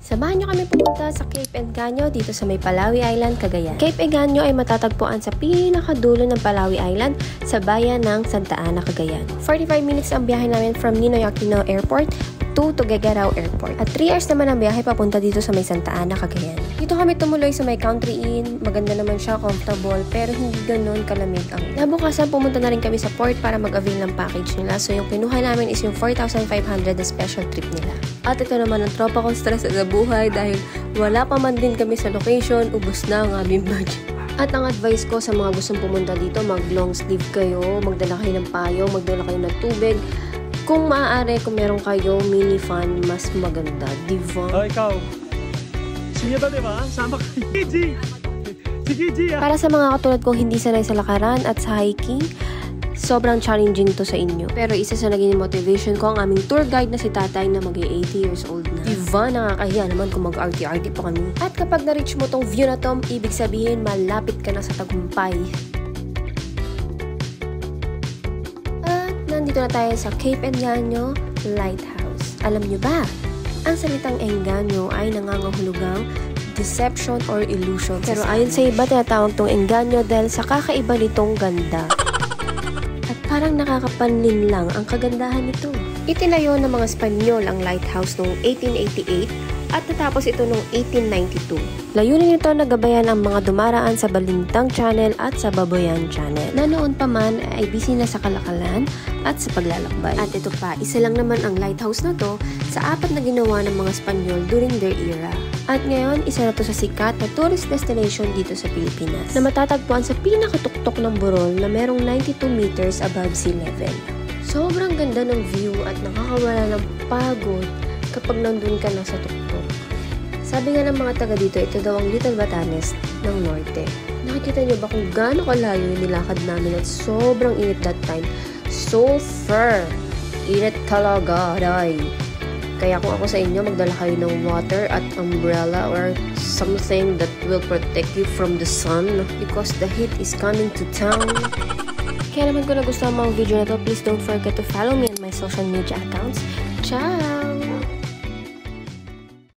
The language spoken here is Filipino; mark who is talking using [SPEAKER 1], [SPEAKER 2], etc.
[SPEAKER 1] Samahan nyo kami pumunta sa Cape Engaño dito sa may Palawi Island, Cagayan. Cape Engaño ay matatagpuan sa pinakadulo ng Palawi Island sa bayan ng Santa Ana, Cagayan. 45 minutes ang biyahe namin from Ninoy Aquino Airport to Tuguegarao Airport. At 3 hours naman ang biyahe papunta dito sa may Santa Ana, Cagayan. Dito kami tumuloy sa may Country Inn. Maganda naman siya, comfortable, pero hindi ganoon kalamig ang nabukasan. Pumunta na rin kami sa port para mag-avail ng package nila. So yung kinuha namin is yung 4,500 na special trip nila. At ito naman ang tropa kong stress sa buhay dahil wala pa man din kami sa location, ubos na ang aming budget. At ang advice ko sa mga gustong pumunta dito, mag long sleeve kayo, magdala kayo ng payo, magdala kayo ng tubig. Kung maaari, kung meron kayo mini fan, mas maganda. Diba?
[SPEAKER 2] Oh, ikaw. Sige ba, diba? Sama ka. Gigi! Sige,
[SPEAKER 1] Para sa mga katulad kong hindi sanay sa lakaran at sa hiking, sobrang challenging to sa inyo. Pero isa sa naging motivation ko ang aming tour guide na si tatay na mag-80 years old na. Diba, nakakahiya naman kung mag-RT-RT pa kami. At kapag na-reach mo tong view na to, ibig sabihin malapit ka na sa tagumpay. At nandito na tayo sa Cape Engaño Lighthouse. Alam nyo ba, ang salitang Engaño ay nangangahulugang deception or illusion. Pero ayon sa iba, tinatawag tong Engaño dahil sa kakaiba nitong ganda. At parang nakakapanlin lang ang kagandahan nito. Itinayo ng mga Espanyol ang lighthouse noong 1888 at natapos ito noong 1892. Layunin nito na gabayan ang mga dumaraan sa Balintang Channel at sa Babuyan Channel na noon pa man ay busy na sa kalakalan at sa paglalakbay. At ito pa, isa lang naman ang lighthouse na to sa 4 na ginawa ng mga Espanyol during their era. At ngayon, isa na to sa sikat na tourist destination dito sa Pilipinas na matatagpuan sa pinakatuktok ng Burol na merong 92 meters above sea level. Sobrang ganda ng view at nakakawala ng pagod kapag nandun ka na sa tuktok. Sabi nga ng mga taga dito, ito daw ang Little Batanes ng Norte. Nakikita niyo ba kung gaano kalayo yung nilakad namin at sobrang init that time? So far! Init talaga, day! Kaya kung ako sa inyo, magdala kayo ng water at umbrella or something that will protect you from the sun because the heat is coming to town. Kaya naman kung nagustuhan mo ang video na to, please don't forget to follow me on my social media accounts. Ciao!